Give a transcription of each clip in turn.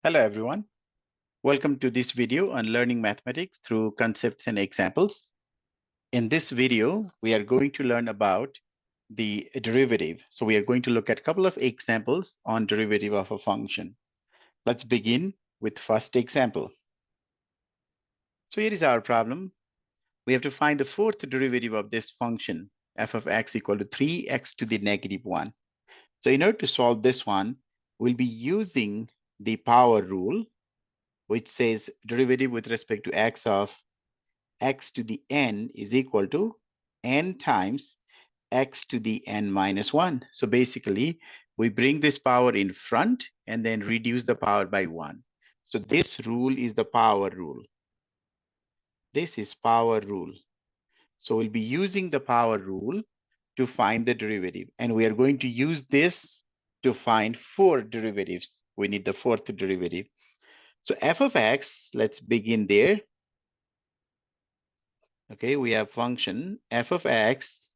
Hello, everyone. Welcome to this video on learning mathematics through concepts and examples. In this video, we are going to learn about the derivative. So we are going to look at a couple of examples on derivative of a function. Let's begin with first example. So here is our problem. We have to find the fourth derivative of this function, f of x equal to 3x to the negative 1. So in order to solve this one, we'll be using the power rule, which says derivative with respect to x of x to the n is equal to n times x to the n minus 1. So basically, we bring this power in front and then reduce the power by 1. So this rule is the power rule. This is power rule. So we'll be using the power rule to find the derivative. And we are going to use this to find four derivatives. We need the fourth derivative. So f of x, let's begin there. Okay, we have function f of x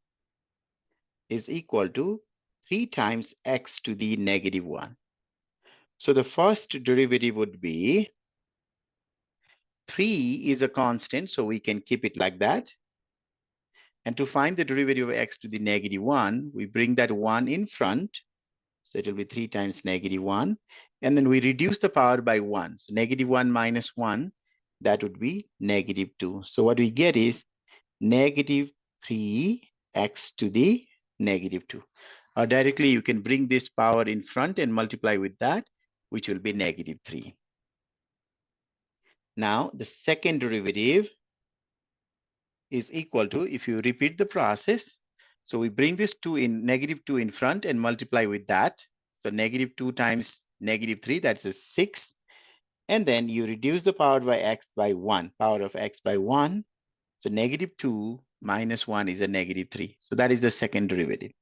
is equal to 3 times x to the negative 1. So the first derivative would be 3 is a constant, so we can keep it like that. And to find the derivative of x to the negative 1, we bring that 1 in front. So it will be 3 times negative 1. And then we reduce the power by 1. So negative 1 minus 1, that would be negative 2. So what we get is negative 3x to the negative 2. Or directly, you can bring this power in front and multiply with that, which will be negative 3. Now, the second derivative is equal to, if you repeat the process, so we bring this 2 in, negative 2 in front and multiply with that. So negative 2 times negative 3, that's a 6. And then you reduce the power by x by 1, power of x by 1. So negative 2 minus 1 is a negative 3. So that is the second derivative.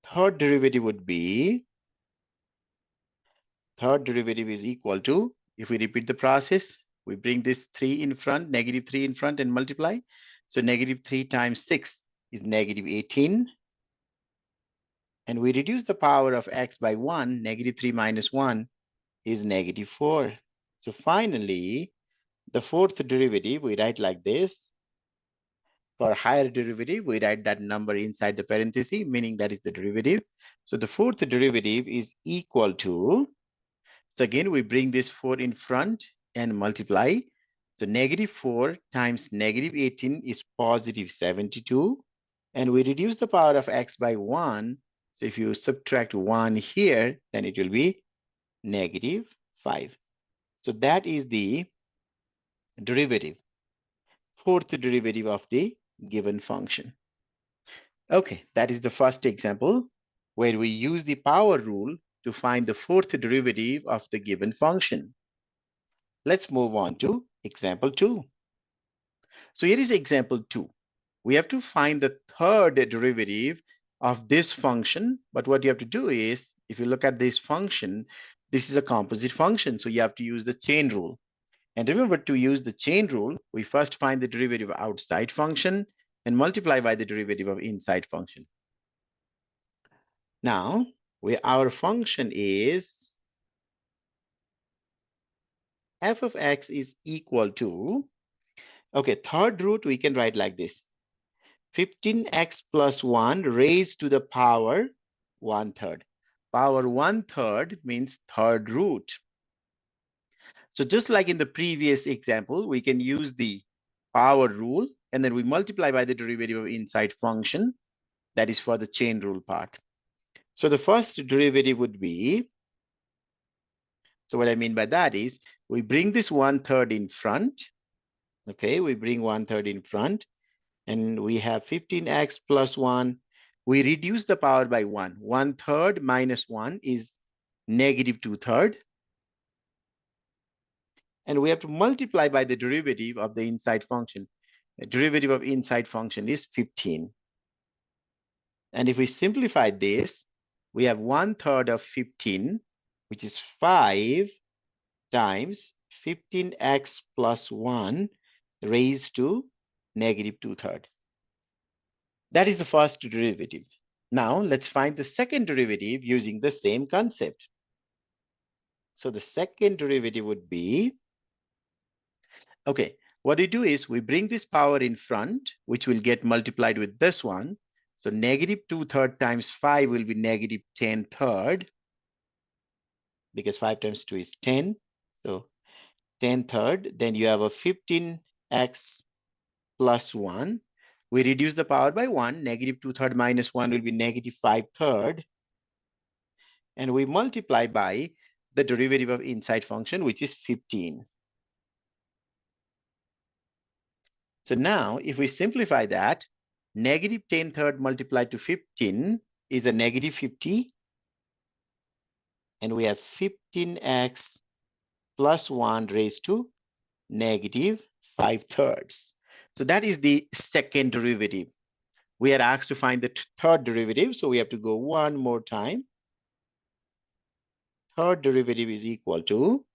Third derivative would be, third derivative is equal to, if we repeat the process, we bring this 3 in front, negative 3 in front and multiply. So negative 3 times 6 is negative 18. And we reduce the power of x by 1, negative 3 minus 1 is negative 4. So finally, the fourth derivative, we write like this. For higher derivative, we write that number inside the parenthesis, meaning that is the derivative. So the fourth derivative is equal to, so again, we bring this 4 in front and multiply. So negative 4 times negative 18 is positive 72. And we reduce the power of x by 1. So if you subtract 1 here, then it will be negative 5. So that is the derivative, fourth derivative of the given function. Okay, that is the first example where we use the power rule to find the fourth derivative of the given function. Let's move on to example 2. So here is example 2. We have to find the third derivative of this function, but what you have to do is, if you look at this function, this is a composite function, so you have to use the chain rule. And remember, to use the chain rule, we first find the derivative of outside function and multiply by the derivative of inside function. Now, our function is f of x is equal to, okay, third root we can write like this. 15x plus 1 raised to the power 1/3. Power 1/3 means third root. So just like in the previous example, we can use the power rule and then we multiply by the derivative of inside function. That is for the chain rule part. So the first derivative would be, so what I mean by that is we bring this 1/3 in front. Okay, we bring 1/3 in front and we have 15x plus 1. We reduce the power by 1. 1/3 minus 1 is negative 2/3. And we have to multiply by the derivative of the inside function. The derivative of inside function is 15. And if we simplify this, we have 1/3 of 15, which is 5 times 15x plus 1 raised to negative 2/3. That is the first derivative. Now let's find the second derivative using the same concept. So the second derivative would be, okay, what we do is we bring this power in front, which will get multiplied with this one. So negative 2/3 times 5 will be negative 10/3, because 5 times 2 is 10. So 10/3, then you have a 15x plus 1. We reduce the power by 1. Negative 2/3 minus 1 will be negative 5/3. And we multiply by the derivative of inside function, which is 15. So now, if we simplify that, negative 10/3 multiplied to 15 is a negative 50. And we have 15x plus 1 raised to negative 5/3. So that is the second derivative. We are asked to find the third derivative, so we have to go one more time. Third derivative is equal to,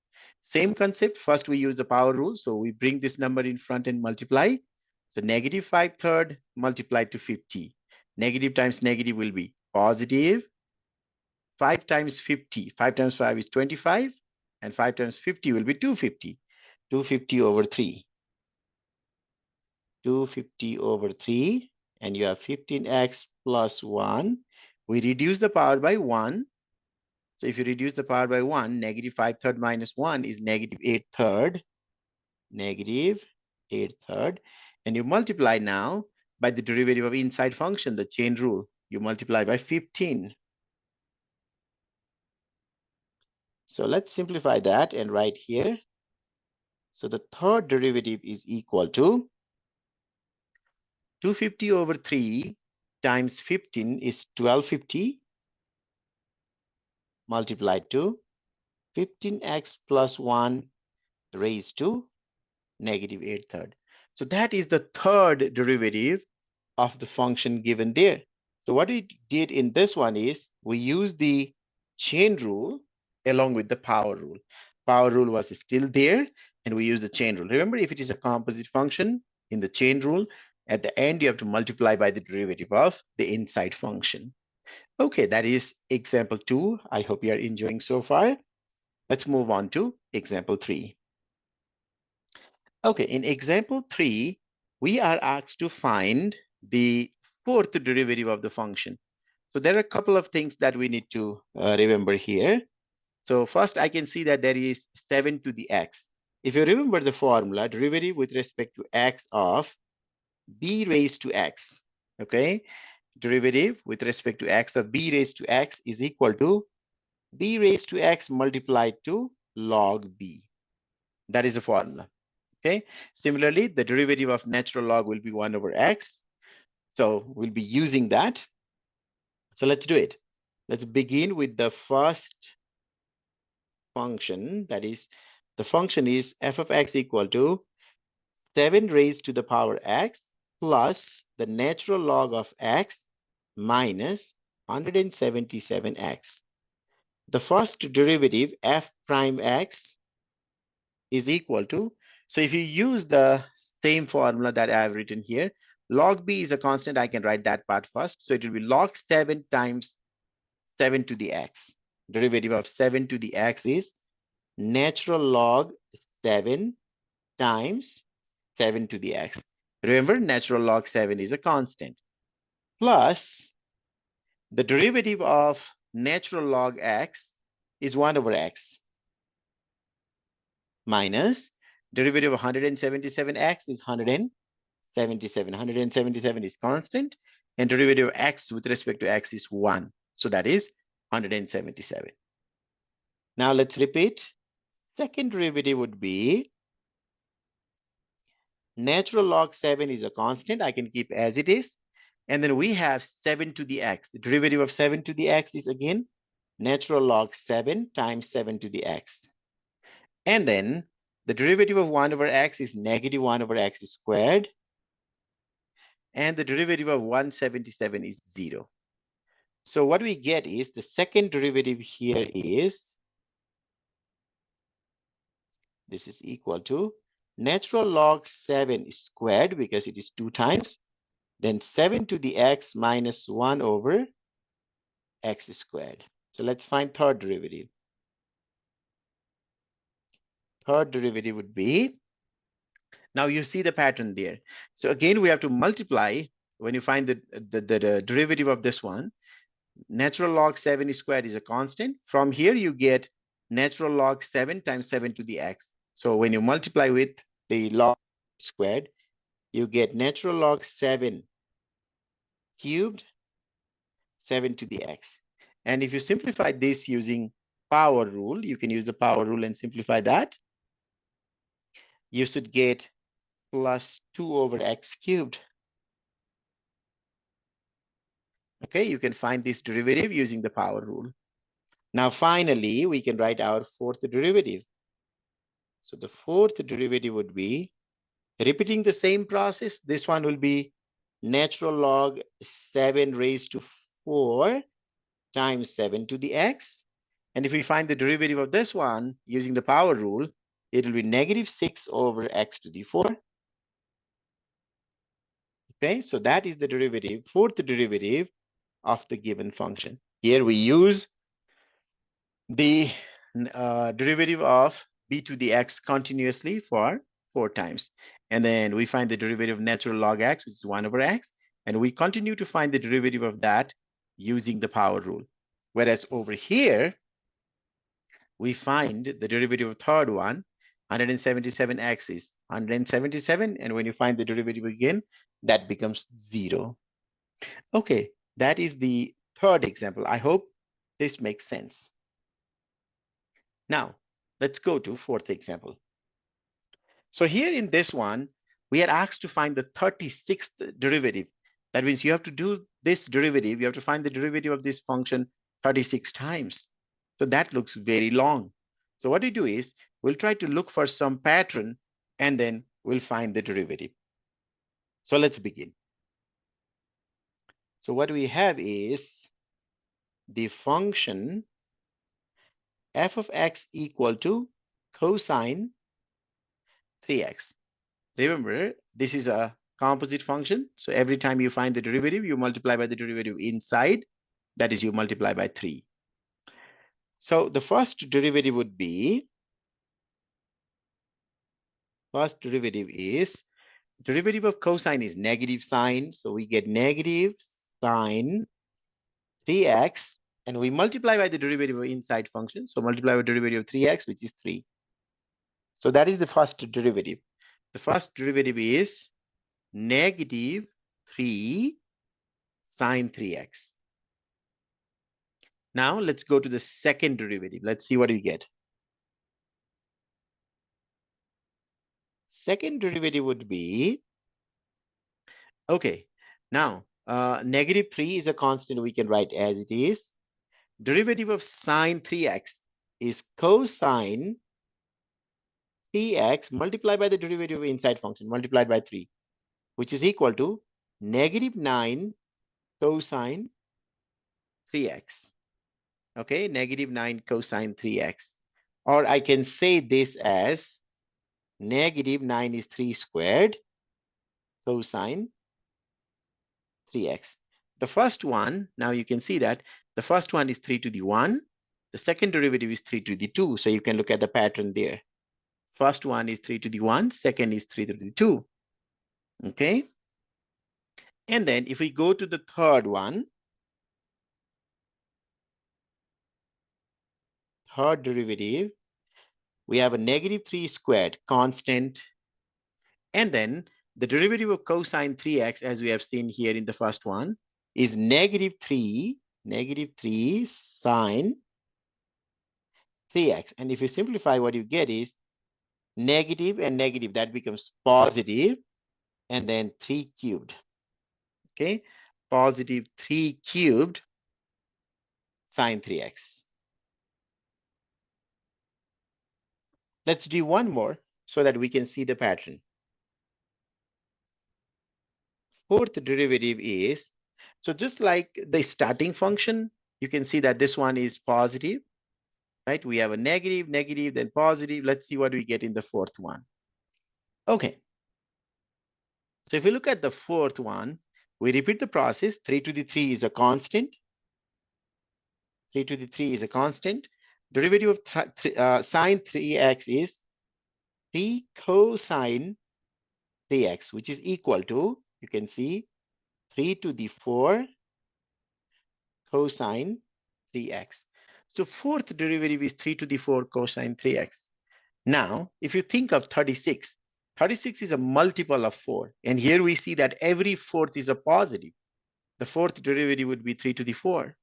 same concept. First, we use the power rule. So we bring this number in front and multiply. So negative 5/3 multiplied to 50. Negative times negative will be positive. 5 times 50. 5 times 5 is 25. And 5 times 50 will be 250. 250 over 3. 250 over 3. And you have 15x plus 1. We reduce the power by 1. So if you reduce the power by 1, negative 5/3 minus 1 is negative 8/3. Negative 8/3. And you multiply now by the derivative of inside function, the chain rule. You multiply by 15. So let's simplify that and write here. So the third derivative is equal to 250 over 3 times 15 is 1250 multiplied to 15x plus 1 raised to negative 8/3. So that is the third derivative of the function given there. So what we did in this one is we used the chain rule along with the power rule. Power rule was still there, and we use the chain rule. Remember, if it is a composite function in the chain rule, at the end you have to multiply by the derivative of the inside function. Okay, that is example 2. I hope you are enjoying so far. Let's move on to example 3. Okay, in example 3, we are asked to find the fourth derivative of the function. So there are a couple of things that we need to remember here. So first, I can see that there is 7 to the x. If you remember the formula, derivative with respect to x of b raised to x, okay? Derivative with respect to x of b raised to x is equal to b raised to x multiplied to log b. That is the formula, okay? Similarly, the derivative of natural log will be 1 over x. So we'll be using that. So let's do it. Let's begin with the first function. That is, the function is f of x equal to 7 raised to the power x plus the natural log of x minus 177x. The first derivative, f prime x, is equal to, so if you use the same formula that I have written here, log b is a constant. I can write that part first. So it will be log 7 times 7 to the x. Derivative of 7 to the x is natural log 7 times 7 to the x. Remember, natural log 7 is a constant. Plus, the derivative of natural log x is 1 over x. Minus, derivative of 177x is 177. 177 is constant. And derivative of x with respect to x is 1. So that is 177. Now let's repeat. Second derivative would be natural log 7 is a constant. I can keep as it is. And then we have 7 to the x. The derivative of 7 to the x is again natural log 7 times 7 to the x. And then the derivative of 1 over x is negative 1 over x squared. And the derivative of 177 is 0. So what we get is the second derivative here is, this is equal to natural log 7 squared, because it is 2 times, then 7 to the x minus 1 over x squared. So let's find third derivative. third derivative would be, now you see the pattern there. So again, we have to multiply when you find the derivative of this one. Natural log 7 squared is a constant. From here, you get natural log 7 times 7 to the x. So when you multiply with the log squared, you get natural log 7 cubed 7 to the x. And if you simplify this using power rule, you can use the power rule and simplify that. You should get plus 2 over x cubed. Okay, you can find this derivative using the power rule. Now, finally, we can write our fourth derivative. So the fourth derivative would be, repeating the same process, this one will be natural log 7 raised to 4 times 7 to the x. And if we find the derivative of this one using the power rule, it will be negative 6 over x to the 4. Okay, so that is the derivative, fourth derivative of the given function. Here we use the derivative of b to the x continuously for 4 times. And then we find the derivative of natural log x, which is 1 over x. And we continue to find the derivative of that using the power rule. Whereas over here, we find the derivative of third one, 177x is 177. And when you find the derivative again, that becomes 0. Okay, that is the third example. I hope this makes sense. Now, let's go to fourth example. So here in this one, we are asked to find the 36th derivative. That means you have to do this derivative. You have to find the derivative of this function 36 times. So that looks very long. So what we do is we'll try to look for some pattern and then we'll find the derivative. So let's begin. So what we have is the function f of x equal to cosine 3x. Remember, this is a composite function. So every time you find the derivative, you multiply by the derivative inside. That is, you multiply by 3. So the first derivative would be, first derivative is, derivative of cosine is negative sine. So we get negative sine 3x. And we multiply by the derivative of inside function. So multiply by the derivative of 3x, which is 3. So that is the first derivative. The first derivative is negative 3 sine 3x. Now let's go to the second derivative. Let's see what we get. Second derivative would be, okay, now negative 3 is a constant we can write as it is. Derivative of sine 3x is cosine 3x multiplied by the derivative of inside function multiplied by 3, which is equal to negative 9 cosine 3x. Okay, negative 9 cosine 3x. Or I can say this as negative 9 is 3 squared cosine 3x. The first one, now you can see that the first one is 3 to the 1. The second derivative is 3 to the 2. So you can look at the pattern there. First one is 3 to the 1. Second is 3 to the 2. Okay. And then if we go to the third one, third derivative, we have a negative 3 squared constant. And then the derivative of cosine 3x, as we have seen here in the first one, is negative 3 sine 3x. And if you simplify, what you get is negative and negative, that becomes positive, and then 3 cubed. Okay, positive 3 cubed sine 3x. Let's do one more so that we can see the pattern. Fourth derivative is, so just like the starting function, you can see that this one is positive, right? We have a negative, negative, then positive. Let's see what we get in the fourth one. Okay. So if we look at the fourth one, we repeat the process. 3 to the 3 is a constant. 3 to the 3 is a constant. Derivative of sine 3x is 3 cosine 3x, which is equal to, you can see, 3 to the 4 cosine 3x. So fourth derivative is 3 to the 4 cosine 3x. Now, if you think of 36, 36 is a multiple of 4. And here we see that every fourth is a positive. The fourth derivative would be 3 to the 4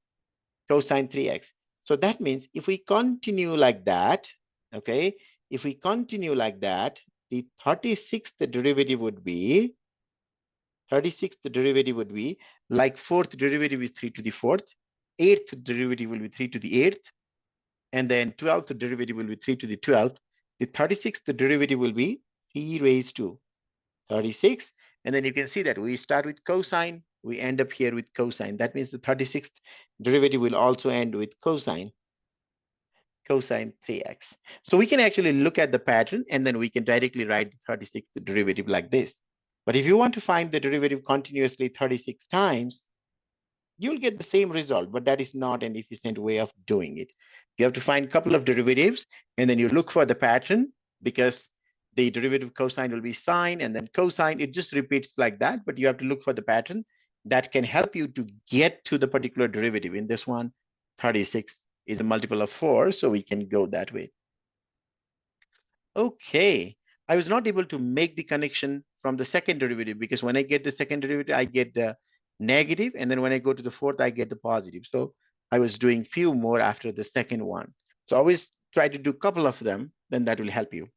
cosine 3x. So that means if we continue like that, okay, if we continue like that, the 36th derivative would be, 36th derivative would be, like fourth derivative is 3 to the 4th, eighth derivative will be 3 to the 8th, and then 12th derivative will be 3 to the 12th. The 36th derivative will be 3 raised to 36. And then you can see that we start with cosine, we end up here with cosine. That means the 36th derivative will also end with cosine 3x. So we can actually look at the pattern and then we can directly write the 36th derivative like this. But if you want to find the derivative continuously 36 times, you'll get the same result, but that is not an efficient way of doing it. You have to find a couple of derivatives and then you look for the pattern, because the derivative cosine will be sine and then cosine. It just repeats like that, but you have to look for the pattern that can help you to get to the particular derivative. In this one, 36 is a multiple of 4, so we can go that way. Okay, I was not able to make the connection from the second derivative, because when I get the second derivative, I get the negative, and then when I go to the fourth, I get the positive. So I was doing few more after the second one. So always try to do a couple of them, then that will help you.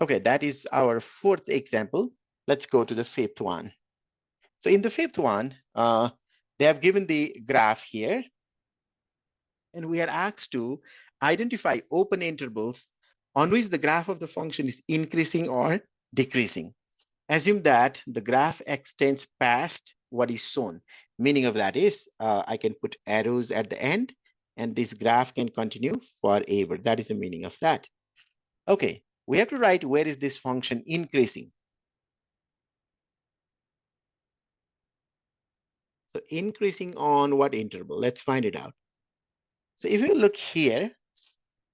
Okay, that is our fourth example. Let's go to the fifth one. So in the fifth one, they have given the graph here, and we are asked to identify open intervals on which the graph of the function is increasing or decreasing. Assume that the graph extends past what is shown. Meaning of that is, I can put arrows at the end, and this graph can continue forever. That is the meaning of that. Okay, we have to write where is this function increasing. So increasing on what interval? Let's find it out. So if you look here,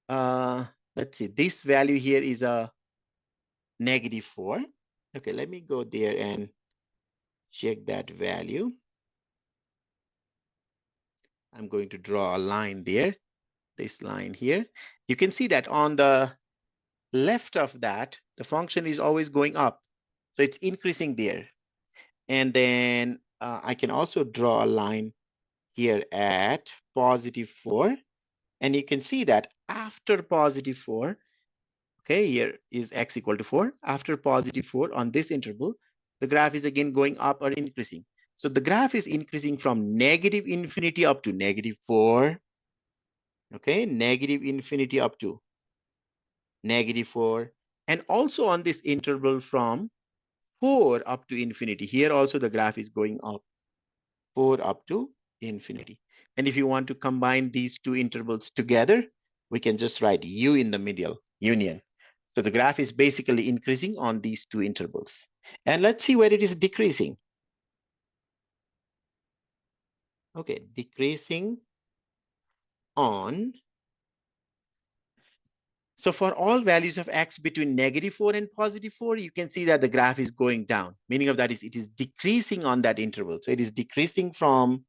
let's see, this value here is a -4. Okay, let me go there and check that value. I'm going to draw a line there, this line here. You can see that on the left of that, the function is always going up. So it's increasing there. And then I can also draw a line here at +4. And you can see that after +4, okay, here is x equal to 4. After +4 on this interval, the graph is again going up or increasing. So the graph is increasing from -infinity up to -4. Okay, -infinity up to -4. And also on this interval from 4 up to infinity. Here also the graph is going up, 4 up to infinity. And if you want to combine these two intervals together, we can just write u in the middle, union. So the graph is basically increasing on these two intervals. And let's see where it is decreasing. Okay, decreasing on. So for all values of x between -4 and +4, you can see that the graph is going down. Meaning of that is it is decreasing on that interval. So it is decreasing from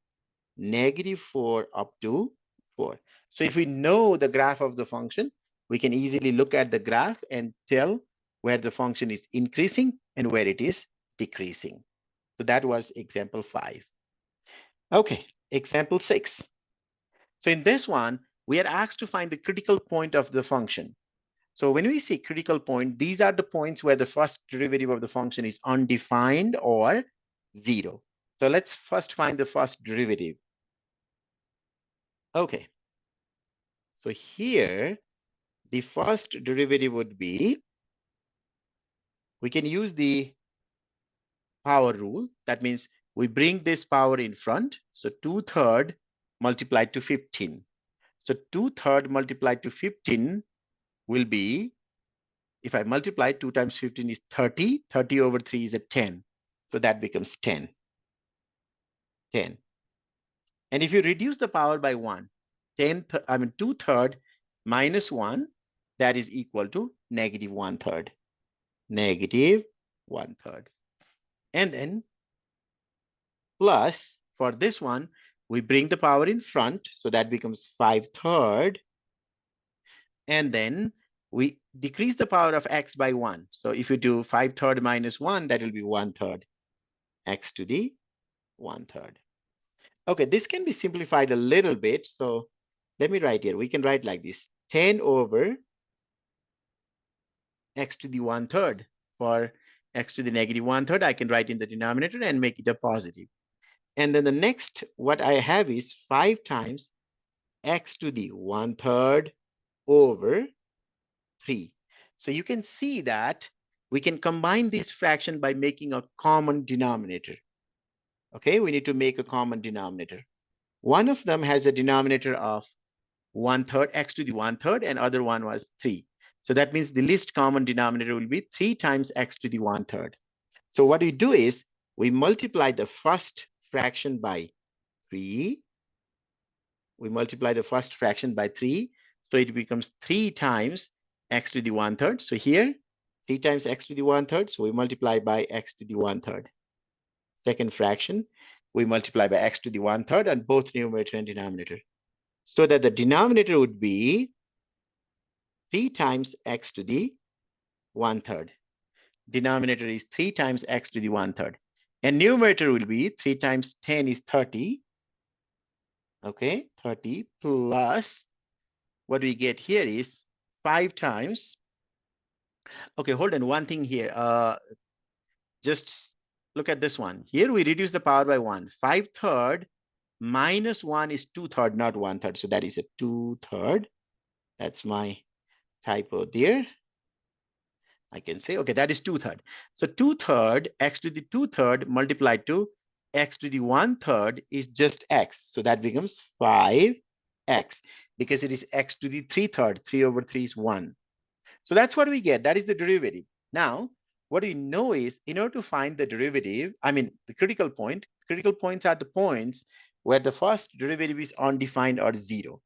-4 up to 4. So if we know the graph of the function, we can easily look at the graph and tell where the function is increasing and where it is decreasing. So that was example 5. Okay, example 6. So in this one, we are asked to find the critical point of the function. So when we say critical point, these are the points where the first derivative of the function is undefined or 0. So let's first find the first derivative. Okay. So here, the first derivative would be, we can use the power rule. That means we bring this power in front. So 2/3 multiplied to 15. So 2/3 multiplied to 15 will be, if I multiply 2 times 15 is 30. 30 over 3 is a 10. So that becomes 10. 10. And if you reduce the power by 1, 2/3 minus 1, that is equal to -1/3. negative 1/3. And then plus, for this one, we bring the power in front, so that becomes 5/3. And then we decrease the power of x by 1. So if you do 5/3 minus 1, that will be 1/3, x to the 1/3. Okay, this can be simplified a little bit. So let me write here. We can write like this: 10 over x to the 1/3. For x to the negative 1/3, I can write in the denominator and make it a positive. And then the next, what I have is 5 times x to the 1/3 over 3. So you can see that we can combine this fraction by making a common denominator. Okay, we need to make a common denominator. One of them has a denominator of 1/3 x to the 1/3, and other one was 3. So that means the least common denominator will be 3 times x to the 1/3. So what we do is we multiply the first fraction by 3. We multiply the first fraction by 3. So it becomes 3 times x to the 1/3. So here, 3 times x to the 1/3. So we multiply by x to the 1/3. Second fraction, we multiply by x to the 1/3 on both numerator and denominator. So that the denominator would be 3 times x to the 1/3. Denominator is 3 times x to the 1/3. And numerator will be 3 times 10 is 30. Okay, 30 plus what we get here is 5 times. Okay, hold on, one thing here. Just look at this one. Here we reduce the power by 1. 5/3 minus 1 is 2/3, not 1/3. So that is a 2/3. That's my typo there. I can say, okay, that is 2/3. So 2/3, x to the 2/3 multiplied to x to the 1/3 is just x. So that becomes 5x, because it is x to the 3/3. 3 over 3 is 1. So that's what we get. That is the derivative. Now, what we know is, in order to find the derivative, I mean, the critical points are the points where the first derivative is undefined or 0.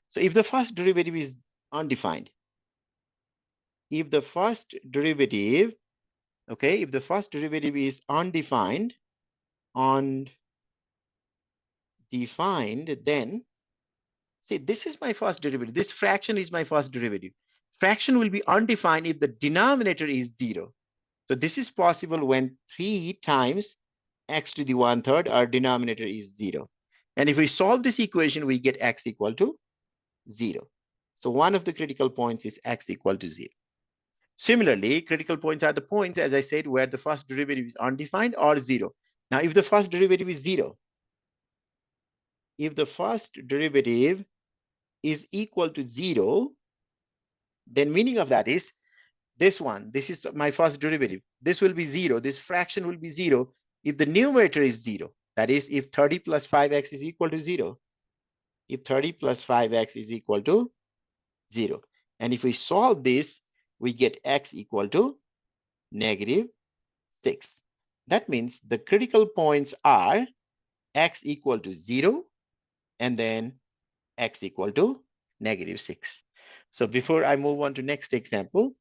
So if the first derivative is undefined, if the first derivative, okay, if the first derivative is undefined, then see, this is my first derivative. This fraction is my first derivative. Fraction will be undefined if the denominator is 0. So this is possible when 3 times x to the 1/3, our denominator is 0. And if we solve this equation, we get x equal to 0. So one of the critical points is x equal to 0. Similarly, critical points are the points, as I said, where the first derivative is undefined or 0. Now, if the first derivative is 0, if the first derivative is equal to 0, then meaning of that is this one, this is my first derivative. This will be 0. This fraction will be 0 if the numerator is 0. That is, if 30 plus 5x is equal to 0. If 30 plus 5x is equal to 0. And if we solve this, we get x equal to negative 6. That means the critical points are x equal to 0 and then x equal to negative 6. So before I move on to next example,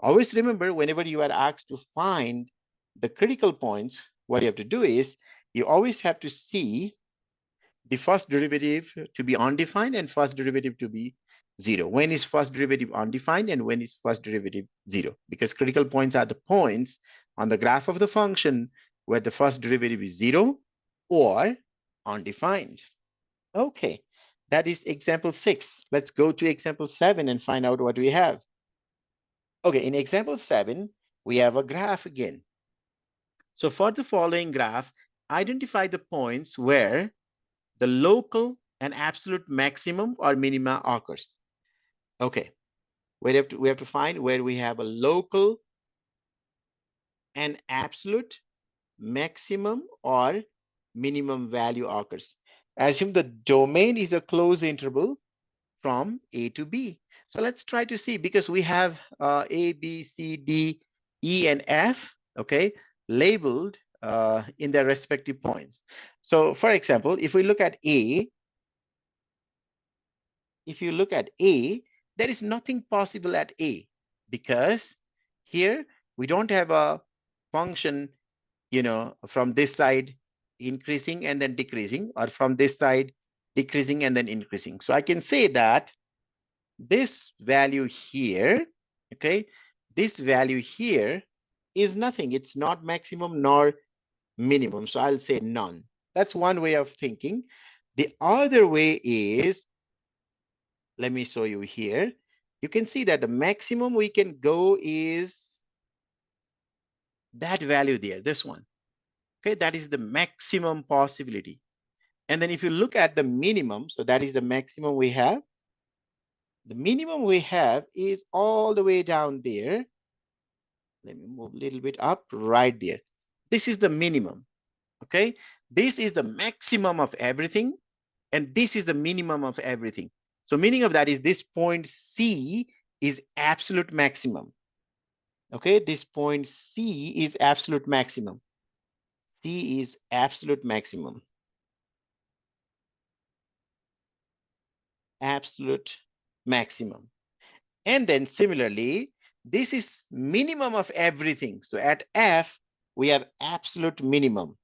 always remember, whenever you are asked to find the critical points, what you have to do is you always have to see the first derivative to be undefined and first derivative to be 0. When is first derivative undefined and when is first derivative 0? Because critical points are the points on the graph of the function where the first derivative is 0 or undefined. Okay, that is example 6. Let's go to example 7 and find out what we have. Okay, in example 7, we have a graph again. So for the following graph, identify the points where the local and absolute maximum or minima occurs. Okay, we have to find where we have a local and absolute maximum or minimum value occurs. Assume the domain is a closed interval from A to B. So let's try to see, because we have A, B, C, D, E, and F, okay, labeled in their respective points. So for example, if we look at A, there is nothing possible at A, because here We don't have a function, from this side increasing and then decreasing, or from this side decreasing and then increasing. So I can say that this value here, okay, this value here is nothing. It's not maximum nor minimum. So I'll say none. That's one way of thinking. The other way is, let me show you here. You can see that the maximum we can go is that value there, this one. Okay, that is the maximum possibility. And then if you look at the minimum, so that is the maximum we have. The minimum we have is all the way down there. Let me move a little bit up, right there. This is the minimum, okay? This is the maximum of everything, and this is the minimum of everything. So meaning of that is this point C is absolute maximum. Okay, this point C is absolute maximum. C is absolute maximum. Absolute maximum. And then similarly, this is minimum of everything. So at F, we have absolute minimum.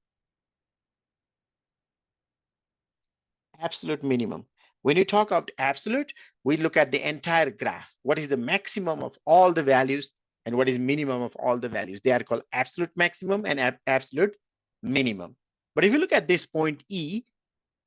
Absolute minimum. When you talk about absolute, we look at the entire graph. What is the maximum of all the values and what is minimum of all the values? They are called absolute maximum and absolute minimum. But if you look at this point E,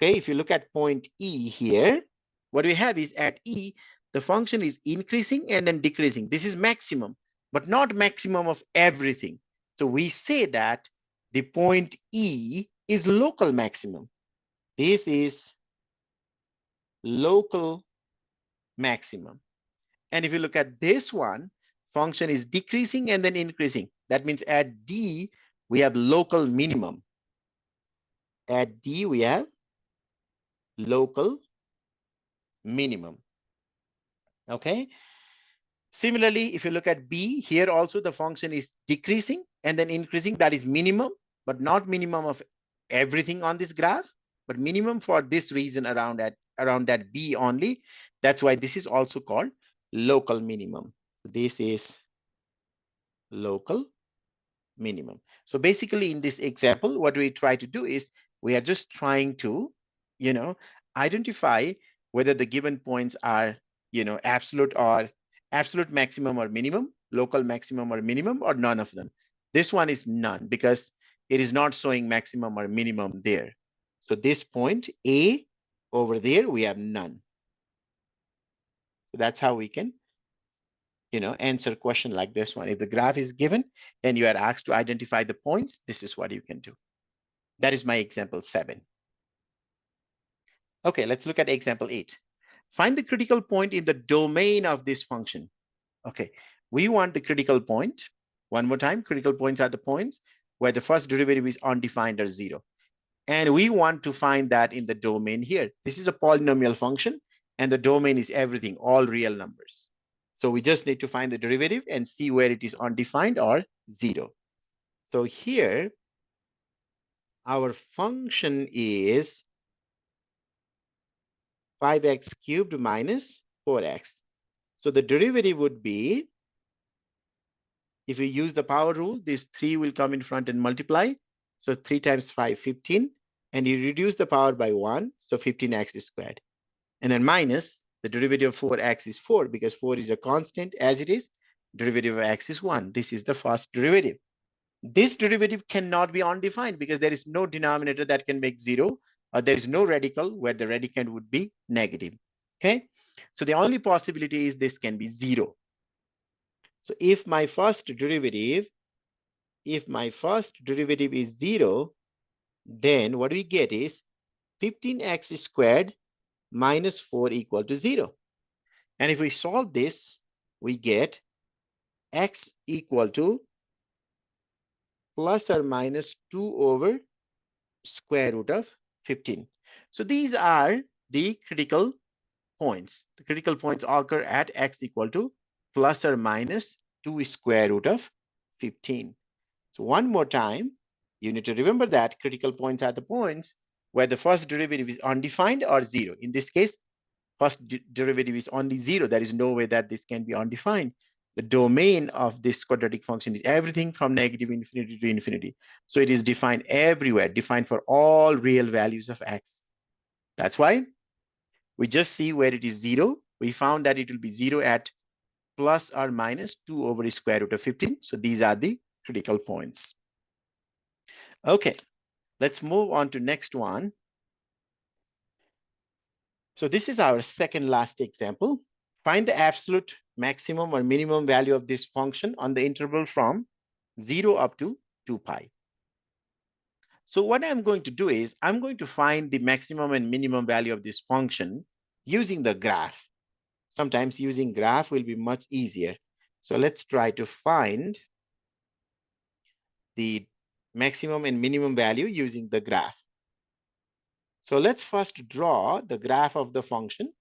okay, if you look at point E here, what we have is at E, the function is increasing and then decreasing. This is maximum, but not maximum of everything. So we say that the point E is local maximum. This is local maximum. And if you look at this one, function is decreasing and then increasing. That means at D, we have local minimum. At D, we have local minimum. Okay. Similarly, if you look at B, here also the function is decreasing and then increasing. That is minimum, but not minimum of everything on this graph, but minimum for this region around that B only. That's why this is also called local minimum. This is local minimum. So basically in this example, what we try to do is we are just trying to, identify whether the given points are, absolute or absolute maximum or minimum, local maximum or minimum, or none of them. This one is none because it is not showing maximum or minimum there. So this point A over there, we have none. So that's how we can, answer a question like this one. If the graph is given and you are asked to identify the points, this is what you can do. That is my example 7. Okay, let's look at example 8. Find the critical point in the domain of this function. Okay, we want the critical point. One more time, critical points are the points where the first derivative is undefined or 0. And we want to find that in the domain here. This is a polynomial function and the domain is everything, all real numbers. So we just need to find the derivative and see where it is undefined or 0. So here, our function is 5x cubed minus 4x. So the derivative would be, if we use the power rule, this 3 will come in front and multiply. So 3 times 5, 15. And you reduce the power by 1, so 15x squared. And then minus, the derivative of 4x is 4 because 4 is a constant as it is. Derivative of x is 1. This is the first derivative. This derivative cannot be undefined because there is no denominator that can make 0. There is no radical where the radicand would be negative. Okay, so the only possibility is this can be 0. So if my first derivative is 0, then what we get is 15x squared minus 4 equal to 0. And if we solve this, we get x equal to plus or minus 2 over square root of 15. So these are the critical points. The critical points occur at x equal to plus or minus 2 square root of 15. So one more time, you need to remember that critical points are the points where the first derivative is undefined or 0. In this case, first derivative is only 0. There is no way that this can be undefined. The domain of this quadratic function is everything from negative infinity to infinity. So it is defined everywhere, defined for all real values of x. That's why we just see where it is 0. We found that it will be 0 at plus or minus 2 over the square root of 15. So these are the critical points. Okay, let's move on to next one. So this is our second last example. Find the absolute maximum or minimum value of this function on the interval from 0 up to 2 pi. So what I'm going to do is I'm going to find the maximum and minimum value of this function using the graph. Sometimes using graph will be much easier. So let's try to find the maximum and minimum value using the graph. So let's first draw the graph of the function.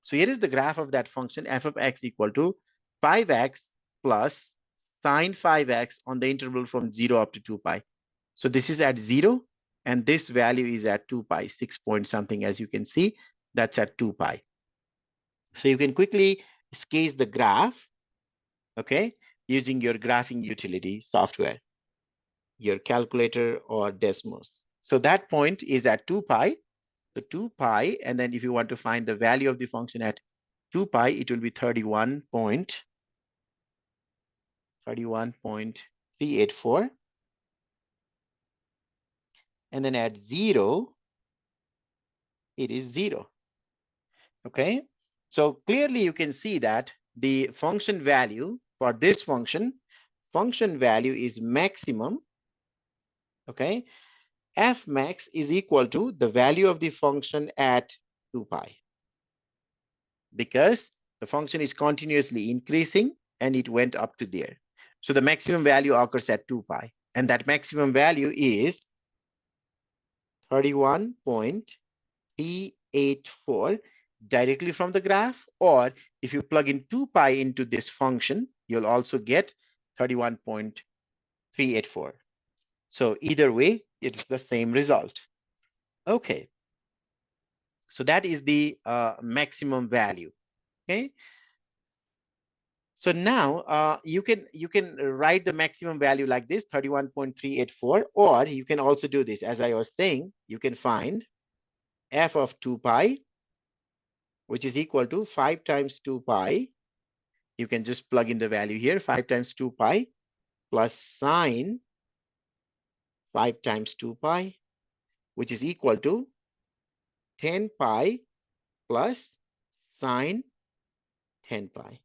So here is the graph of that function, f of x equal to 5x plus sine 5x on the interval from 0 up to 2 pi. So this is at 0, and this value is at 2 pi, 6 point something, as you can see, that's at 2 pi. So you can quickly sketch the graph, okay, using your graphing utility software, your calculator or Desmos. So that point is at 2 pi. So 2 pi, and then if you want to find the value of the function at 2 pi, it will be 31.384. And then at 0, it is 0. Okay, so clearly you can see that the function value for this function value is maximum. Okay, f max is equal to the value of the function at 2 pi, because the function is continuously increasing and it went up to there. So the maximum value occurs at 2 pi, and that maximum value is 31.384 directly from the graph, or if you plug in 2 pi into this function, you'll also get 31.384. So either way, it's the same result. Okay, so that is the maximum value. Okay, so now you can write the maximum value like this, 31.384, or you can also do this. As I was saying, you can find f of 2 pi, which is equal to 5 times 2 pi. You can just plug in the value here, 5 times 2 pi plus sine 5 times 2 pi, which is equal to 10 pi plus sine 10 pi.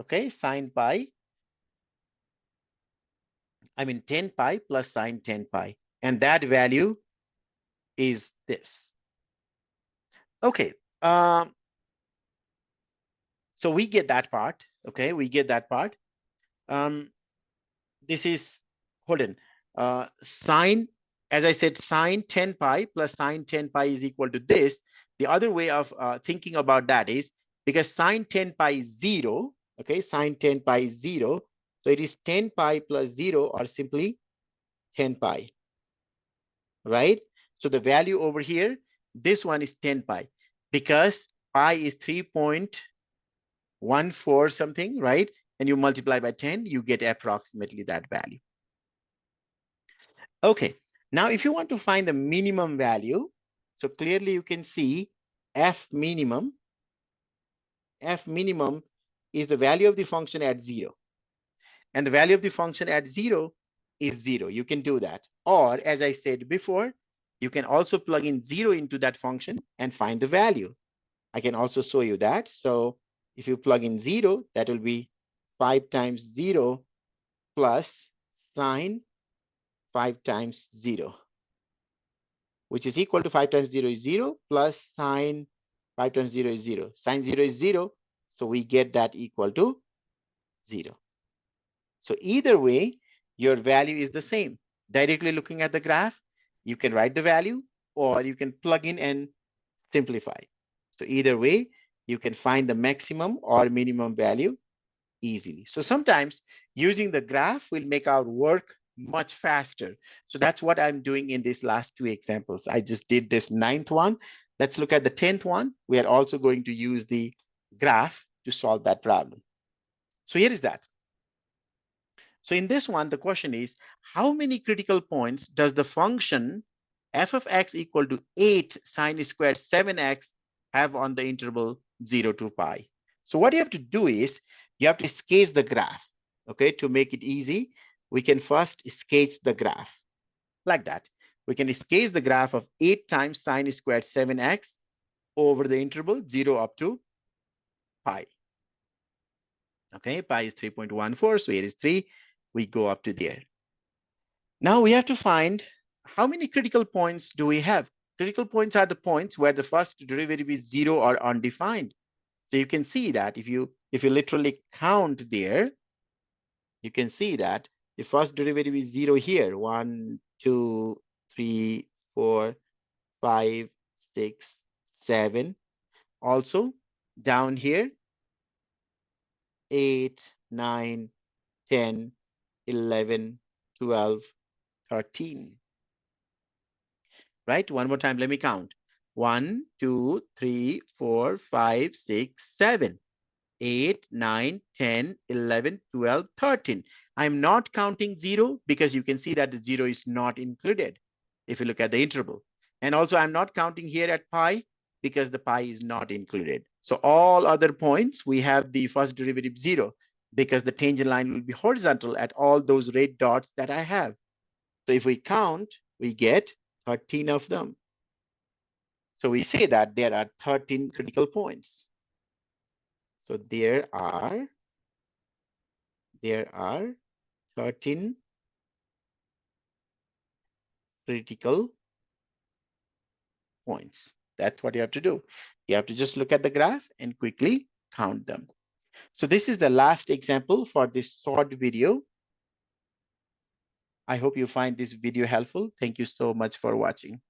Okay, sine pi, I mean 10 pi plus sine 10 pi. And that value is this. Okay, so we get that part. Okay, we get that part. This is, hold on, sine, as I said, sine 10 pi plus sine 10 pi is equal to this. The other way of thinking about that is, because sine 10 pi is 0, okay, sine 10 pi is 0, so it is 10 pi plus 0, or simply 10 pi, right? So the value over here, this one is 10 pi, because pi is 3.14 something, right? And you multiply by 10, you get approximately that value. Okay, now if you want to find the minimum value, so clearly you can see f minimum is the value of the function at 0. And the value of the function at 0 is 0. You can do that. Or as I said before, you can also plug in 0 into that function and find the value. I can also show you that. So if you plug in 0, that will be 5 times 0 plus sine 5 times 0, which is equal to 5 times 0 is 0 plus sine 5 times 0 is 0. Sine 0 is 0, so we get that equal to 0. So either way, your value is the same. Directly looking at the graph, you can write the value, or you can plug in and simplify. So either way, you can find the maximum or minimum value easily. So sometimes using the graph will make our work much faster. So that's what I'm doing in these last two examples. I just did this 9th one. Let's look at the 10th one. We are also going to use the graph to solve that problem. So here is that. So in this one, the question is, how many critical points does the function f of x equal to 8 sine squared 7x have on the interval 0 to pi? So what you have to do is, you have to sketch the graph. Okay, to make it easy, we can first sketch the graph like that. We can sketch the graph of 8 times sine squared 7x over the interval 0 up to pi. Okay, pi is 3.14, so here is 3. We go up to there. Now we have to find how many critical points do we have. Critical points are the points where the first derivative is 0 or undefined. So you can see that if you literally count there, you can see that the first derivative is 0 here. 1, 2, 3, 4, 5, 6, 7. Also down here, 8, 9, 10, 11, 12, 13. Right? One more time, let me count. 1, 2, 3, 4, 5, 6, 7, 8, 9, 10, 11, 12, 13. I'm not counting 0 because you can see that the 0 is not included if you look at the interval. And also I'm not counting here at pi because the pi is not included. So all other points, we have the first derivative 0 because the tangent line will be horizontal at all those red dots that I have. So if we count, we get 13 of them. So we say that there are 13 critical points. So there are 13 critical points. That's what you have to do. You have to just look at the graph and quickly count them. So this is the last example for this short video. I hope you find this video helpful. Thank you so much for watching.